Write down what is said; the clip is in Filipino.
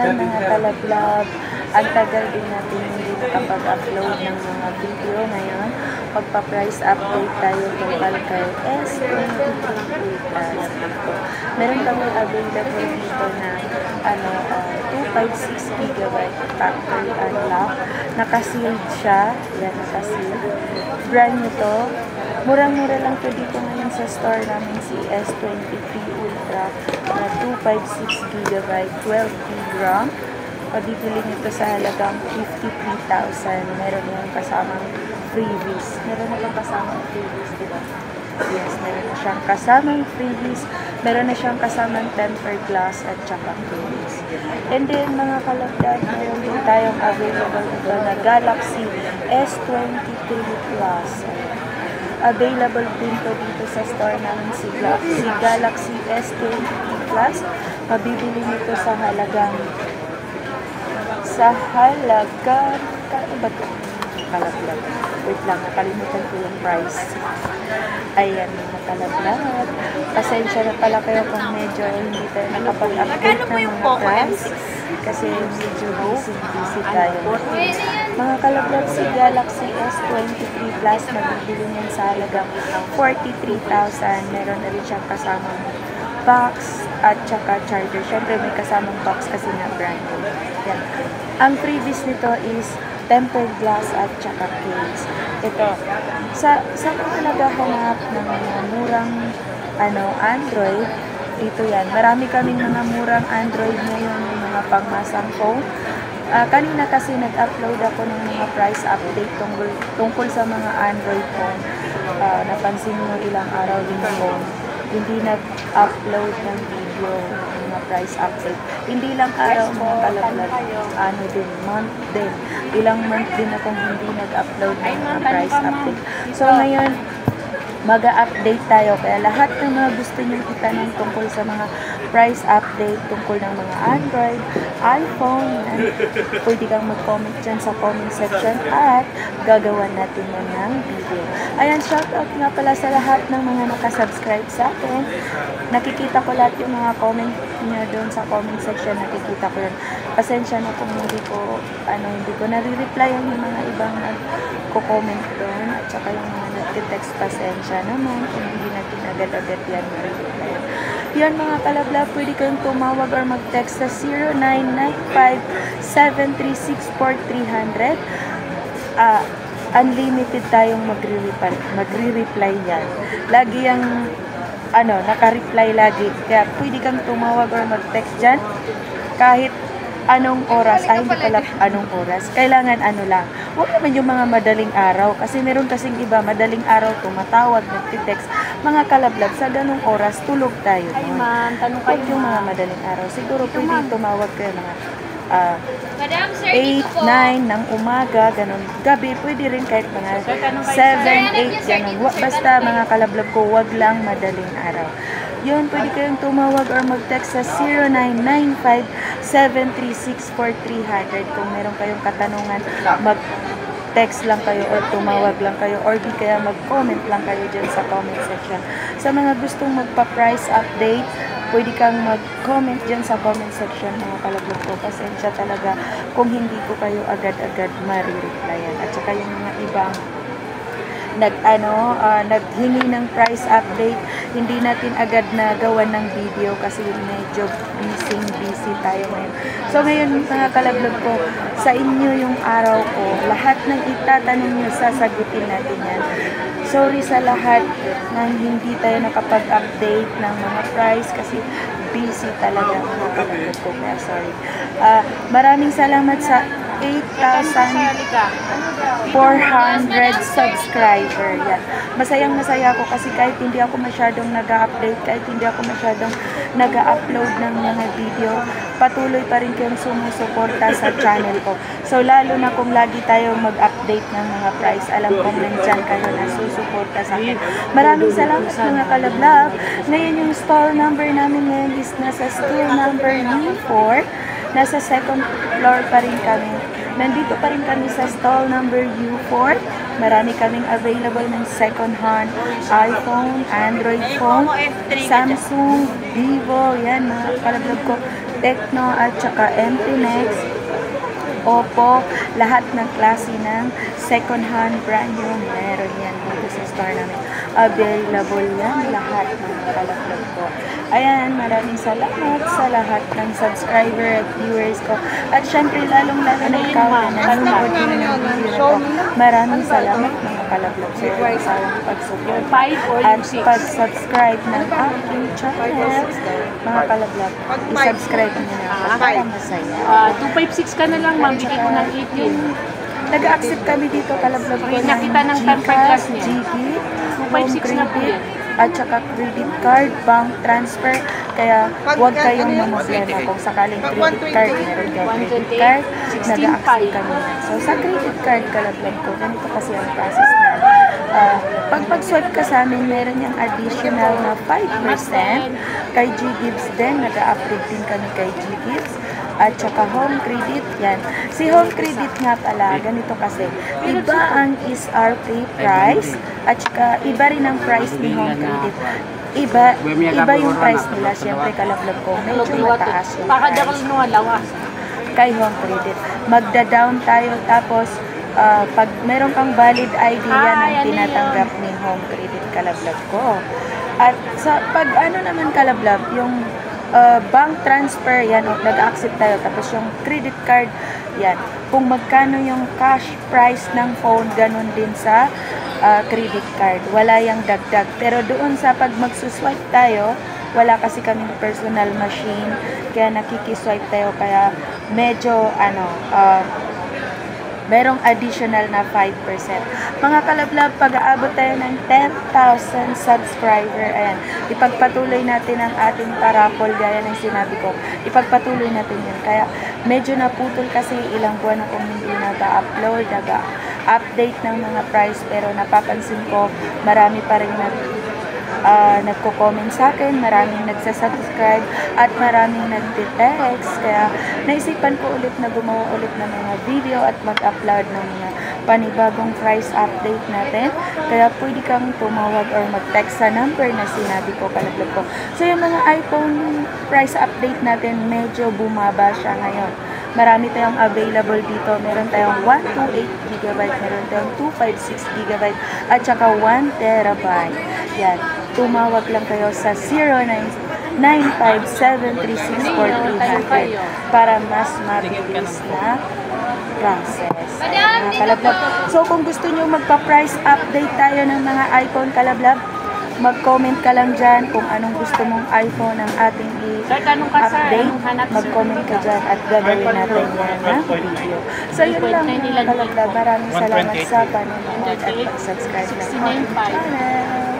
Ayan, mga kalablag, ang tagal din natin hindi nakapag-upload ng mga video ngayon. Magpa-price update tayo tungkol kay S23 Ultra. Meron kami available dito na 256GB factory unlock. Naka-sealed siya. Yan, naka-sealed. Brand nyo to. Murang-mura lang to dito ngayon sa store namin, si S23 Ultra na 256GB, 12GB. Pabibili nito sa halagang 53,000. Meron yung kasamang freebies. Meron na bang kasamang freebies, diba? Yes, meron na siyang kasamang freebies. Meron na siyang kasamang tempered glass at saka freebies. And then, mga kalagdag, meron din tayong available dito na Galaxy S23 Plus. Available din to dito sa store namin si Galaxy S23 Plus. Mabibili nito sa halagang kano ba ito? Kalaglag. Wait lang, nakalimutan ko yung price. Ayan, mga kalaglag. Pasensya na pala kayo kung medyo hindi tayo nakapag-update ng mga price. Kasi medyo busy tayo. Mga kalaglag, si Galaxy S23 Plus, mabibili niyan sa halagang 43,000. Meron na rin siyang kasamang box at saka charger. Siyempre may kasamang box kasi na brand new. Yan. Ang freebies nito is tempered glass at saka case. Ito, sa mga naghahanap ng mga murang Android, dito yan. Marami kaming mga murang Android ngayon, mga pangmasang phone. Kanina kasi nag-upload ako ng mga price update tungkol sa mga Android phone. Napansin mo ilang araw din ako hindi nag-upload ng video, mga price update. Hindi lang araw, mga kalaglag, month din. Ilang month din akong hindi nag-upload ng mga price update. So ngayon, mag-update tayo. Kaya lahat ng mga gusto nyo itanong tungkol sa mga price update, tungkol ng mga Android, iPhone, pwede kang mag-comment dyan sa comment section at gagawan natin yan ng video. Ayan, shoutout nga pala sa lahat ng mga nakasubscribe sa akin. Nakikita ko lahat yung mga comment niya doon sa comment section. Nakikita ko yun. Pasensya na kung hindi ko nare-replyan yung mga ibang nagko-comment doon at saka yung mga nagte-text. Pasensya naman kung hindi natin agad-agad yan nare-replyan. Yan mga kalabla, pwede kayong tumawag or mag-text sa 0995-736-4300. Unlimited tayong magre-reply yan. Lagi yung naka-reply lagi. Kaya pwede kang tumawag or mag-text dyan kahit anong oras, hindi pala anong oras. Kailangan lang. Huwag naman yung mga madaling araw. Kasi meron kasing iba, madaling araw tumatawag, nagtitext. Mga kalablag, sa ganong oras, tulog tayo. Ay ma'am, tanong kayo yung mga madaling araw. Siguro pwede tumawag kayo mga 8, 9 ng umaga, ganun. Gabi, pwede rin kahit mga 7, 8, ganun. Basta mga kalablag ko, wag lang madaling araw. Yun, pwede kayong tumawag or mag-text sa 0995-736-4300 kung meron kayong katanungan, mag-text lang kayo or tumawag lang kayo or di kaya mag-comment lang kayo dyan sa comment section. Sa mga gustong magpa-price update, pwede kang mag-comment dyan sa comment section, mga kalabog ko. Pasensya talaga kung hindi ko kayo agad-agad marireplyan. At saka yung mga ibang naghingi ng price update, hindi natin agad na gawan ng video kasi medyo busy tayo ngayon. So ngayon mga kalabog ko, sa inyo yung araw ko, lahat ng itatanong nyo, sasagutin natin yan. Sorry sa lahat ng hindi tayo nakapag-update ng mga price kasi busy talaga mga kalabog ko, kaya sorry. Maraming salamat sa 8,400 subscriber. Yan. Masayang-masaya ako kasi kahit hindi ako masyadong nag-update, kahit hindi ako masyadong nag-upload ng mga video, patuloy pa rin kayong sumusuporta sa channel ko. So, lalo na kung lagi tayong mag-update ng mga price, alam kong nandyan kayo na susuporta sa akin. Maraming salamat mga kalablag. Ngayon yung store number namin ngayon is nasa store number U4. Nasa second floor pa rin kami. Nandito pa rin kami sa stall number U4. Marami kaming available ng second hand iPhone, Android phone, Samsung, Vivo, yan mga kalablag ko. Tecno at saka Infinix, Oppo, lahat ng klase ng second-hand brand new, meron yan dito sa store namin. Available yan, lahat ng kalaplag ko. Ayan, maraming salamat sa lahat ng subscriber at viewers ko. At syempre, lalong-lalo na ikaw na nanonood din ng video ko. Maraming salamat mga kalaplag sa isang pag-support at pag-subscribe ng aking channel. Mga kalaplag, i-subscribe nyo na para masaya. 256 ka na lang, ma'am. Bigay ko ng 18. Nag-accept kami dito, kalaplag ko ng Nakita ng GCash, niya. GG, 256 home na po credit, yan. at saka credit card, bank transfer. Kaya huwag kayong mamblema kung sakaling credit card, meron kayong credit card, nag-accept kami. So sa credit card, kalaplag ko, ganito kasi ang process na. Pag pag-swipe ka sa amin, meron yung additional na 5%. Kay G-Gives din, nag-a-upgrade din kami kay G-Gives. At saka home credit, yan. Si home credit nga pala, ganito kasi, iba ang SRP price, at saka iba rin ang price ni home credit. Iba yung price nila, syempre kalaplag ko, medyo mataas yung price kay home credit. Magda-down tayo, tapos pag meron kang valid ID, yan ang tinatanggap ni home credit, kalaplag ko. At sa pag ano naman kalaplag, yung bank transfer, yan, nag-accept tayo. Tapos yung credit card, yan. Kung magkano yung cash price ng phone, ganun din sa credit card. Wala yung dagdag. Pero doon sa pag magsuswipe tayo, wala kasi kaming personal machine, kaya nakikiswipe tayo. Kaya medyo, merong additional na 5%. Mga kalablab, pag-aabot tayo ng 10,000 subscriber, ayan, ipagpatuloy natin ang ating parapol, gaya ng sinabi ko, ipagpatuloy natin yun. Kaya medyo naputol kasi ilang buwan akong hindi nag-upload, nag-update ng mga price, pero napapansin ko, marami pa rin nagko-comment sa akin, maraming nagsasubscribe at maraming nagte-text, kaya naisipan ko ulit na gumawa ulit ng mga video at mag-upload ng mga panibagong price update natin. Kaya pwede kang tumawag or mag-text sa number na sinabi ko, kalaplag ko. So yung mga iPhone price update natin, medyo bumaba siya ngayon. Marami tayong available dito. Meron tayong 128GB, meron tayong 256GB, at saka 1TB. Yan. Tumawag lang kayo sa 0995-736-4300 para mas mabilis na process. Mga kalablab. So kung gusto nyo magpa-price update tayo ng mga iPhone, kalablab, mag-comment ka lang dyan kung anong gusto mong iPhone ang ating i-update. Mag-comment ka dyan at gagawin natin yan na video. So yun lang mga kalablab. Maraming salamat sa panonood at pag-subscribe ng ating channel.